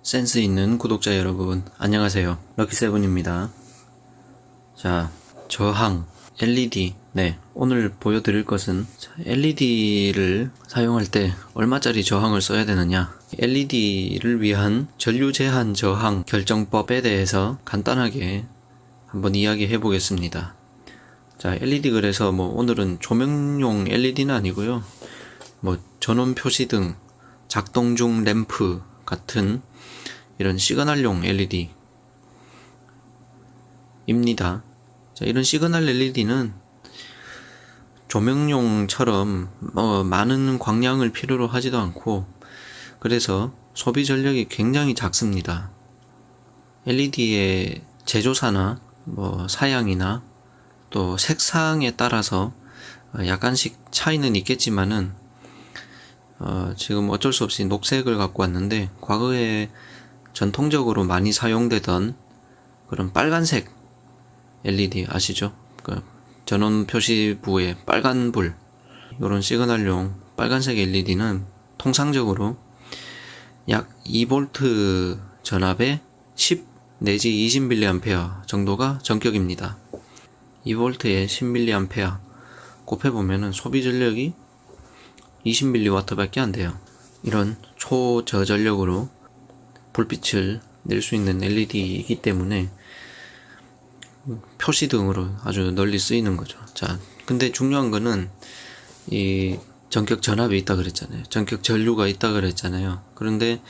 센스 있는 구독자 여러분, 안녕하세요. 럭키세븐입니다. 자, 저항, LED. 네, 오늘 보여드릴 것은 LED를 사용할 때 얼마짜리 저항을 써야 되느냐, LED를 위한 전류 제한 저항 결정법에 대해서 간단하게 한번 이야기해 보겠습니다. 자, LED 그래서 오늘은 조명용 LED는 아니고요. 전원 표시등, 작동 중 램프 같은 이런 시그널용 LED 입니다. 자, 이런 시그널 LED는 조명용처럼 많은 광량을 필요로 하지도 않고, 그래서 소비 전력이 굉장히 작습니다. LED의 제조사나 사양이나 또 색상에 따라서 약간씩 차이는 있겠지만은 지금 어쩔 수 없이 녹색을 갖고 왔는데, 과거에 전통적으로 많이 사용되던 그런 빨간색 LED 아시죠? 그 전원 표시부에 빨간 불, 이런 시그널용 빨간색 LED는 통상적으로 약 2V 전압에 10 내지 20mA 정도가 전격입니다. 2V에 10mA 곱해보면은 소비 전력이 20mW 밖에 안 돼요. 이런 초저전력으로 불빛을 낼 수 있는 LED이기 때문에 표시등으로 아주 널리 쓰이는 거죠. 자, 근데 중요한 거는 이 전격 전압이 있다 그랬잖아요. 전격 전류가 있다 그랬잖아요. 그런데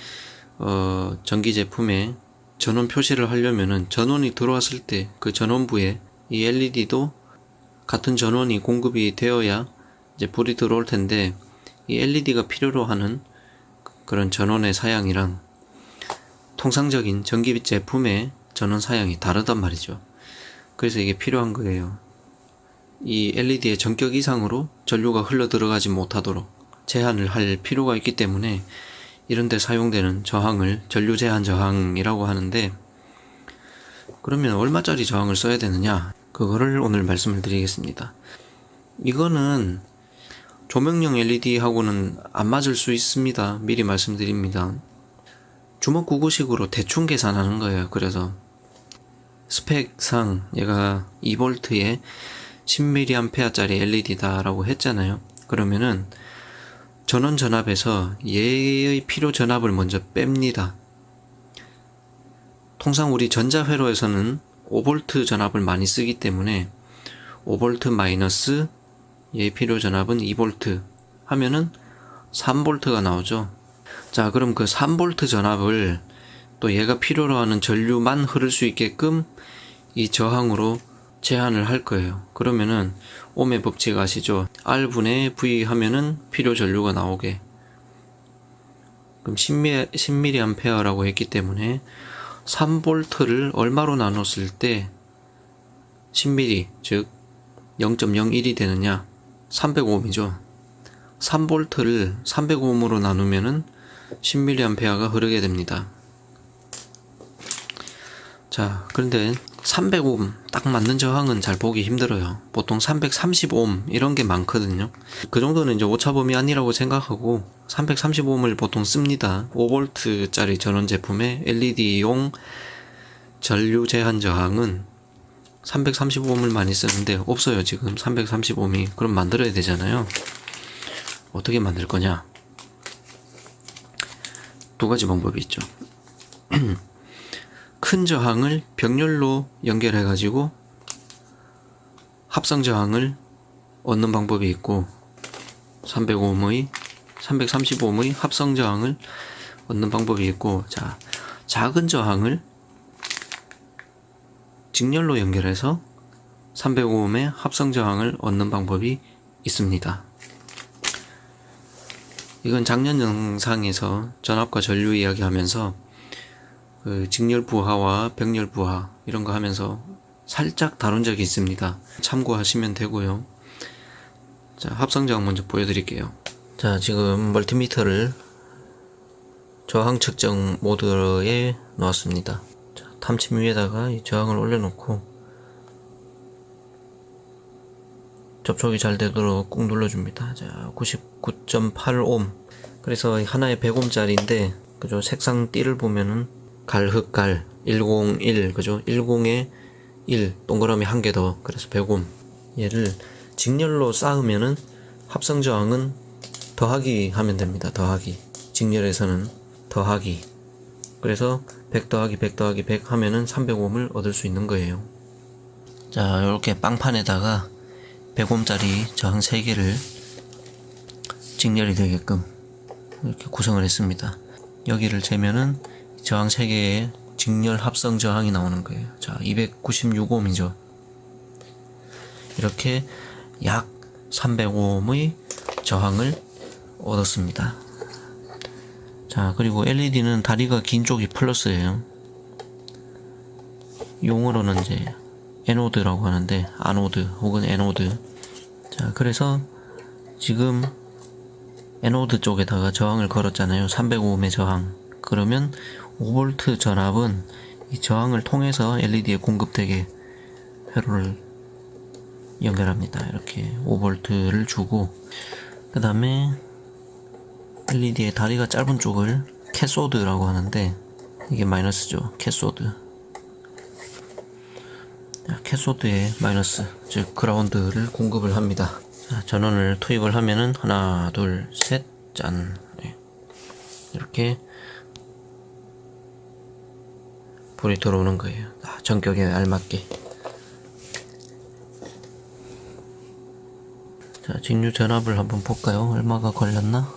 전기 제품에 전원 표시를 하려면은 전원이 들어왔을 때 그 전원부에 이 LED도 같은 전원이 공급이 되어야 이제 불이 들어올 텐데, 이 LED가 필요로 하는 그런 전원의 사양이랑 통상적인 전기 제품의 전원 사양이 다르단 말이죠. 그래서 이게 필요한 거예요. 이 LED의 전격 이상으로 전류가 흘러 들어가지 못하도록 제한을 할 필요가 있기 때문에 이런 데 사용되는 저항을 전류 제한 저항이라고 하는데, 그러면 얼마짜리 저항을 써야 되느냐, 그거를 오늘 말씀을 드리겠습니다. 이거는 조명용 LED하고는 안 맞을 수 있습니다. 미리 말씀드립니다. 주먹구구식으로 대충 계산하는 거예요. 그래서 스펙상 얘가 2V에 10mA짜리 LED다 라고 했잖아요. 그러면은 전원 전압에서 얘의 필요 전압을 먼저 뺍니다. 통상 우리 전자회로에서는 5V 전압을 많이 쓰기 때문에 5V 마이너스 얘의 필요 전압은 2V 하면은 3V가 나오죠. 자, 그럼 그 3V 전압을 또 얘가 필요로 하는 전류만 흐를 수 있게끔 이 저항으로 제한을 할 거예요. 그러면은 옴의 법칙 아시죠? R분의 V 하면은 필요 전류가 나오게. 그럼 10mA라고 했기 때문에 3V를 얼마로 나눴을 때 10mA, 즉 0.01이 되느냐? 300ohm이죠. 3V를 300ohm으로 나누면은 10mA가 흐르게 됩니다. 자, 그런데 300ohm 딱 맞는 저항은 잘 보기 힘들어요. 보통 330ohm 이런 게 많거든요. 그 정도는 이제 오차범위 아니라고 생각하고 330ohm을 보통 씁니다. 5V짜리 전원 제품의 LED용 전류 제한 저항은 330ohm을 많이 쓰는데 없어요. 지금 330ohm이. 그럼 만들어야 되잖아요. 어떻게 만들 거냐? 두 가지 방법이 있죠. 큰 저항을 병렬로 연결해 가지고 합성 저항을 얻는 방법이 있고, 330ohm의 합성 저항을 얻는 방법이 있고, 자, 작은 저항을 직렬로 연결해서 300ohm의 합성 저항을 얻는 방법이 있습니다. 이건 작년 영상에서 전압과 전류 이야기하면서 그 직렬 부하와 병렬 부하 이런 거 하면서 살짝 다룬 적이 있습니다. 참고하시면 되고요. 자, 합성 저항 먼저 보여드릴게요. 자, 지금 멀티미터를 저항 측정 모드에 놓았습니다. 자, 탐침 위에다가 이 저항을 올려놓고 접촉이 잘 되도록 꾹 눌러줍니다. 자, 99.8ohm. 그래서 하나에 100ohm짜리인데 그죠? 색상 띠를 보면은 갈흑갈 101, 그죠? 10에 1 동그라미 한 개 더, 그래서 105. 얘를 직렬로 쌓으면은 합성 저항은 더하기 하면 됩니다. 더하기. 직렬에서는 더하기. 그래서 100 더하기 100 더하기 100 하면은 300옴을 얻을 수 있는 거예요. 자, 이렇게 빵판에다가 100옴짜리 저항 3개를 직렬이 되게끔 이렇게 구성을 했습니다. 여기를 재면은 저항 3개의 직렬 합성 저항이 나오는 거예요. 자, 296옴이죠. 이렇게 약 300옴의 저항을 얻었습니다. 자, 그리고 LED는 다리가 긴 쪽이 플러스예요. 용어로는 이제 에노드라고 하는데, 아노드 혹은 에노드. 자, 그래서 지금 에노드 쪽에다가 저항을 걸었잖아요. 305옴의 저항. 그러면 5V 전압은 이 저항을 통해서 LED에 공급되게 회로를 연결합니다. 이렇게 5V를 주고, 그 다음에 LED의 다리가 짧은 쪽을 캐소드라고 하는데, 이게 마이너스죠. 캐소드. 캐소드에 마이너스, 즉 그라운드를 공급을 합니다. 자, 전원을 투입을 하면은 하나, 둘, 셋, 짠. 네. 이렇게 불이 들어오는 거예요. 전격에 알맞게. 자, 직류 전압을 한번 볼까요? 얼마가 걸렸나?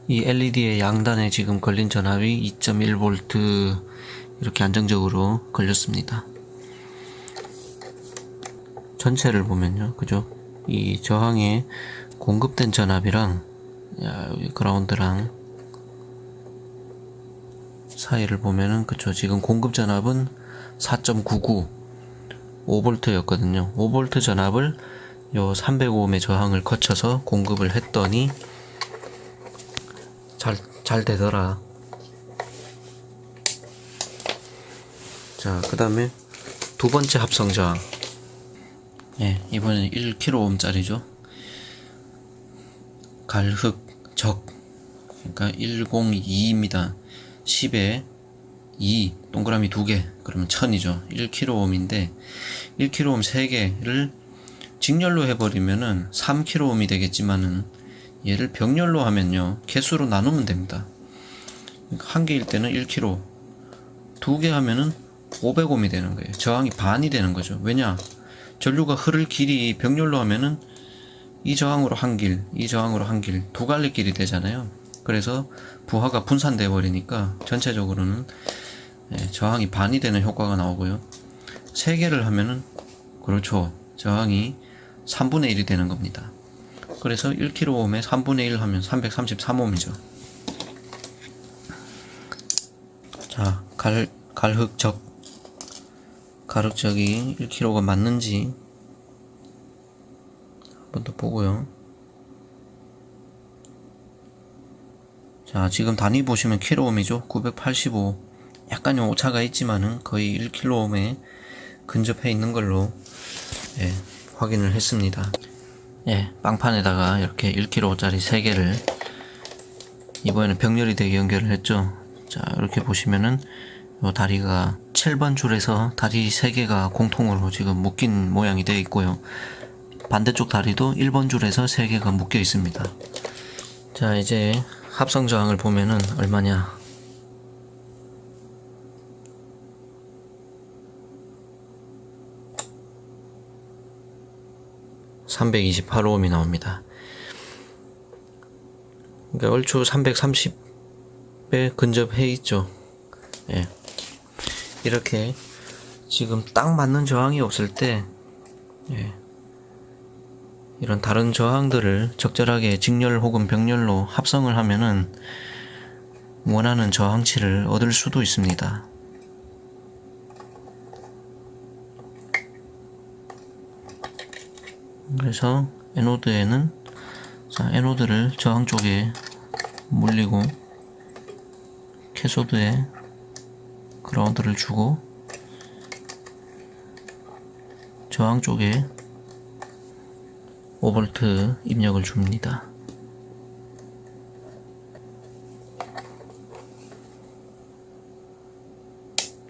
이 LED의 양단에 지금 걸린 전압이 2.1V 이렇게 안정적으로 걸렸습니다. 전체를 보면요, 그죠? 이 저항에 공급된 전압이랑 그라운드랑 사이를 보면은, 그쵸? 지금 공급 전압은 4.99 5V였거든요. 5V 전압을 요 305옴의 저항을 거쳐서 공급을 했더니 잘 되더라. 자, 그 다음에 두 번째 합성 저항. 예, 이번엔 1kΩ짜리죠. 갈흑적. 그러니까 102입니다. 10에 2, 동그라미 2개. 그러면 1000이죠. 1kΩ인데, 1kΩ 3개를 직렬로 해버리면은 3kΩ이 되겠지만은, 얘를 병렬로 하면요, 개수로 나누면 됩니다. 한 개일 때는 1kΩ, 2개 하면은 500옴이 되는 거예요. 저항이 반이 되는 거죠. 왜냐? 전류가 흐를 길이 병렬로 하면은 이 저항으로 한 길, 이 저항으로 한 길, 두 갈래 길이 되잖아요. 그래서 부하가 분산돼 버리니까 전체적으로는 저항이 반이 되는 효과가 나오고요. 3개를 하면은, 그렇죠, 저항이 3분의 1이 되는 겁니다. 그래서 1kΩ에 3분의 1 하면 333옴이죠. 자, 가륵적이 1kg가 맞는지 한번 더 보고요. 자, 지금 단위 보시면 kΩ이죠. 985. 약간 오차가 있지만은 거의 1kΩ에 근접해 있는 걸로 확인을 했습니다. 빵판에다가 이렇게 1kg짜리 3개를 이번에는 병렬이 되게 연결을 했죠. 자, 이렇게 보시면은 요 다리가 7번 줄에서 다리 3개가 공통으로 지금 묶인 모양이 되어 있고요. 반대쪽 다리도 1번 줄에서 3개가 묶여 있습니다. 자, 이제 합성 저항을 보면은 얼마냐? (328옴이) 나옵니다. 그러니까 얼추 330에 근접해 있죠. 이렇게 지금 딱 맞는 저항이 없을 때 이런 다른 저항들을 적절하게 직렬 혹은 병렬로 합성을 하면은 원하는 저항치를 얻을 수도 있습니다. 그래서 에노드에는, 자, 에노드를 저항 쪽에 물리고 캐소드에 그라운드를 주고 저항 쪽에 5V 입력을 줍니다.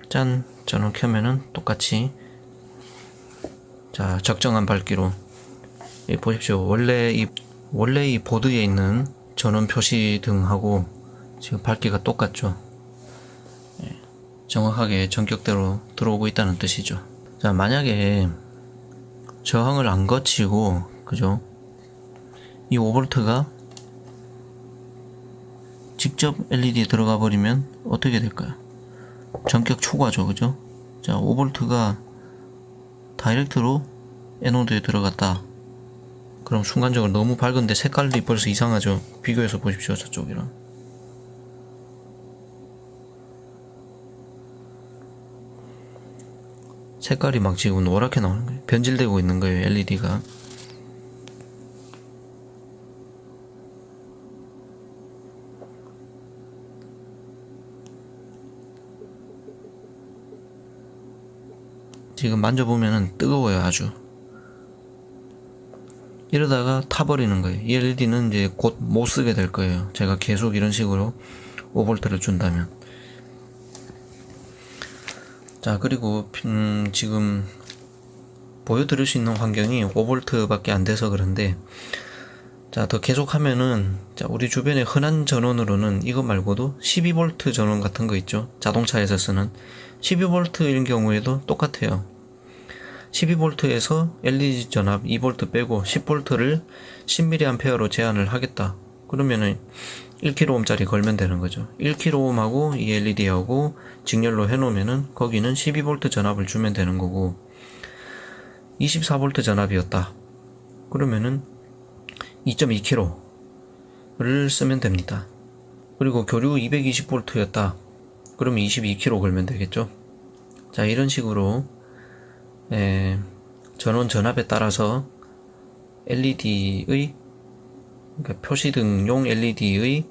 짠! 전원 켜면은 똑같이 자 적정한 밝기로 보십시오. 원래 이 보드에 있는 전원 표시등하고 지금 밝기가 똑같죠. 정확하게 전격대로 들어오고 있다는 뜻이죠. 자, 만약에 저항을 안 거치고 그죠? 이 5V가 직접 LED에 들어가 버리면 어떻게 될까요? 전격 초과죠, 그죠? 자, 5V가 다이렉트로 에노드에 들어갔다. 그럼 순간적으로 너무 밝은데 색깔이 벌써 이상하죠? 비교해서 보십시오, 저쪽이랑. 색깔이 막 지금 노랗게 나오는 거예요. 변질되고 있는 거예요, LED가. 지금 만져보면은 뜨거워요, 아주. 이러다가 타버리는 거예요. 이 LED는 이제 곧 못 쓰게 될 거예요. 제가 계속 이런 식으로 5V를 준다면. 자, 그리고 지금 보여드릴 수 있는 환경이 5V 밖에 안 돼서 그런데, 자, 더 계속 하면은, 자, 우리 주변에 흔한 전원으로는 이거 말고도 12V 전원 같은 거 있죠. 자동차에서 쓰는 12V인 경우에도 똑같아요. 12V에서 LED 전압 2V 빼고 10V를 10mA로 제한을 하겠다. 그러면은 1kΩ짜리 걸면 되는 거죠. 1kΩ하고 이 LED하고 직렬로 해놓으면은 거기는 12V 전압을 주면 되는 거고, 24V 전압이었다. 그러면은 2.2kg를 쓰면 됩니다. 그리고 교류 220V였다. 그러면 22kg 걸면 되겠죠. 자, 이런 식으로 전원 전압에 따라서 LED의, 그러니까 표시등용 LED의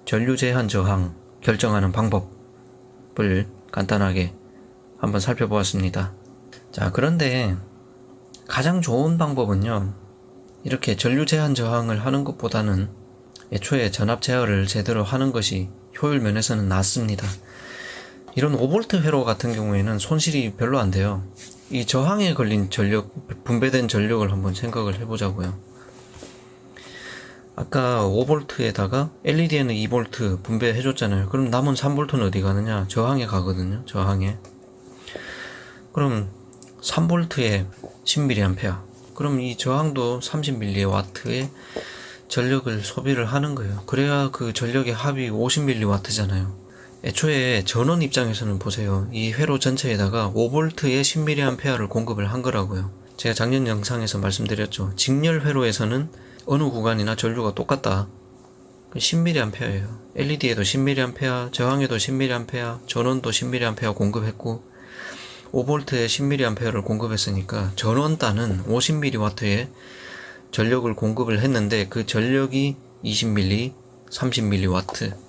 전류 제한 저항 결정하는 방법을 간단하게 한번 살펴보았습니다. 자, 그런데 가장 좋은 방법은요, 이렇게 전류 제한 저항을 하는 것보다는 애초에 전압 제어를 제대로 하는 것이 효율 면에서는 낫습니다. 이런 5V 회로 같은 경우에는 손실이 별로 안 돼요. 이 저항에 걸린 전력, 분배된 전력을 한번 생각을 해보자고요. 아까 5V에다가 LED에는 2V 분배해줬잖아요. 그럼 남은 3V는 어디 가느냐? 저항에 가거든요. 저항에. 그럼 3V에 10mA. 그럼 이 저항도 30mW의 전력을 소비를 하는 거예요. 그래야 그 전력의 합이 50mW잖아요. 애초에 전원 입장에서는 보세요. 이 회로 전체에다가 5V에 10mA를 공급을 한 거라고요. 제가 작년 영상에서 말씀드렸죠. 직렬 회로에서는 어느 구간이나 전류가 똑같다. 10mA예요. LED에도 10mA, 저항에도 10mA, 전원도 10mA 공급했고 5V에 10mA를 공급했으니까 전원단은 50mW의 전력을 공급을 했는데 그 전력이 20mW, 30mW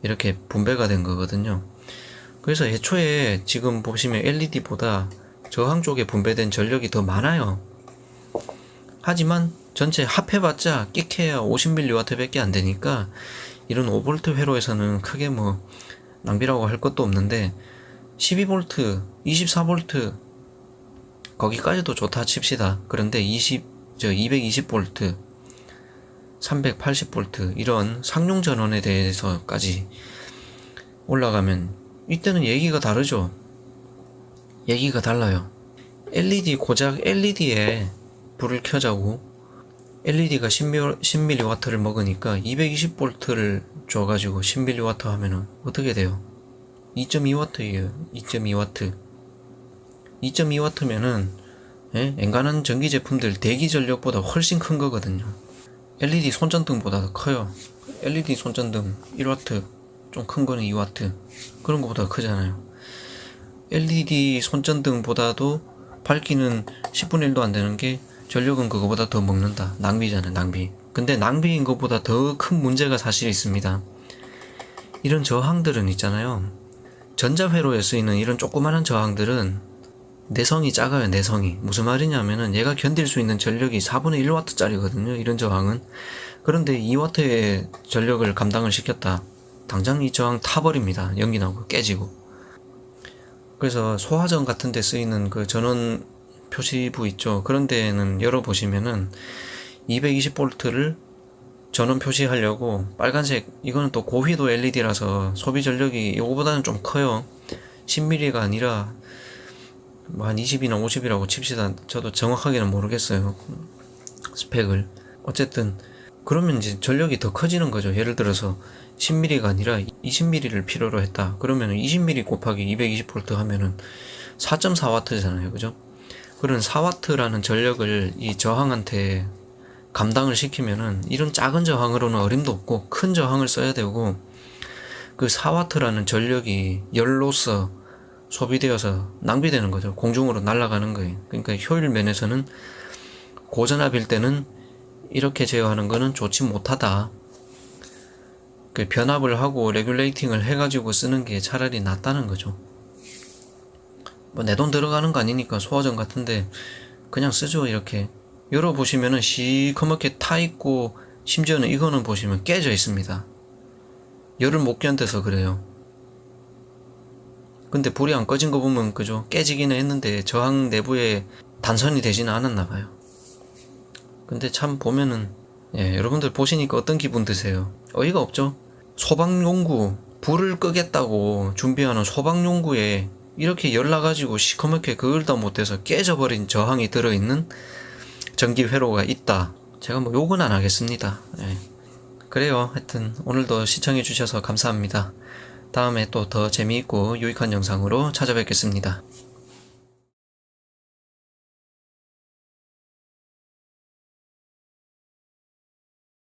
이렇게 분배가 된 거거든요. 그래서 애초에 지금 보시면 LED보다 저항 쪽에 분배된 전력이 더 많아요. 하지만 전체 합해봤자 끽해야 50mW 밖에 안 되니까 이런 5V 회로에서는 크게 뭐 낭비라고 할 것도 없는데 12V, 24V 거기까지도 좋다 칩시다. 그런데 220V, 380V 이런 상용 전원에 대해서까지 올라가면 이때는 얘기가 다르죠. 얘기가 달라요. LED 고작 LED에 불을 켜자고 LED가 10mW를 먹으니까 220V를 줘가지고 10mW 하면은 어떻게 돼요? 2.2W예요. 2.2W. 2.2W면은 엔간한 전기 제품들 대기 전력보다 훨씬 큰 거거든요. LED 손전등보다 더 커요. LED 손전등 1W, 좀 큰 거는 2W. 그런 거보다 크잖아요. LED 손전등보다도 밝기는 10분의 1도 안 되는 게 전력은 그거보다 더 먹는다. 낭비잖아요, 낭비. 근데 낭비인 것보다 더 큰 문제가 사실 있습니다. 이런 저항들은 있잖아요. 전자회로에 쓰이는 이런 조그마한 저항들은 내성이 작아요. 내성이. 무슨 말이냐면은 얘가 견딜 수 있는 전력이 4분의 1W 짜리거든요. 이런 저항은. 그런데 2W의 전력을 감당을 시켰다. 당장 이 저항 타버립니다. 연기 나고 깨지고. 그래서 소화전 같은 데 쓰이는 그 전원 표시부 있죠. 그런 데는 열어보시면은 220V를 전원 표시하려고 빨간색, 이거는 또 고휘도 LED라서 소비 전력이 이거보다는 좀 커요. 10mm가 아니라 뭐 한 20이나 50이라고 칩시다. 저도 정확하게는 모르겠어요. 스펙을. 어쨌든 그러면 이제 전력이 더 커지는 거죠. 예를 들어서 10mm가 아니라 20mm를 필요로 했다. 그러면 20mm 곱하기 220V 하면은 4.4W잖아요. 그죠? 그런 4W라는 전력을 이 저항한테 감당을 시키면은 이런 작은 저항으로는 어림도 없고 큰 저항을 써야 되고, 그 4W라는 전력이 열로서 소비되어서 낭비되는 거죠. 공중으로 날아가는 거예요. 그러니까 효율 면에서는 고전압일 때는 이렇게 제어하는 거는 좋지 못하다. 그 변압을 하고 레귤레이팅을 해가지고 쓰는 게 차라리 낫다는 거죠. 뭐 내 돈 들어가는 거 아니니까 소화전 같은데 그냥 쓰죠. 이렇게 열어보시면은 시커멓게 타있고, 심지어는 이거는 보시면 깨져 있습니다. 열을 못 견뎌서 그래요. 근데 불이 안 꺼진 거 보면 그죠? 깨지기는 했는데 저항 내부에 단선이 되지는 않았나 봐요. 근데 참 보면은, 여러분들 보시니까 어떤 기분 드세요? 어이가 없죠? 소방용구, 불을 끄겠다고 준비하는 소방용구에 이렇게 열 나가지고 시커멓게 그걸 다 못해서 깨져버린 저항이 들어있는 전기 회로가 있다. 제가 뭐 욕은 안 하겠습니다. 그래요. 하여튼 오늘도 시청해 주셔서 감사합니다. 다음에 또 더 재미있고 유익한 영상으로 찾아뵙겠습니다.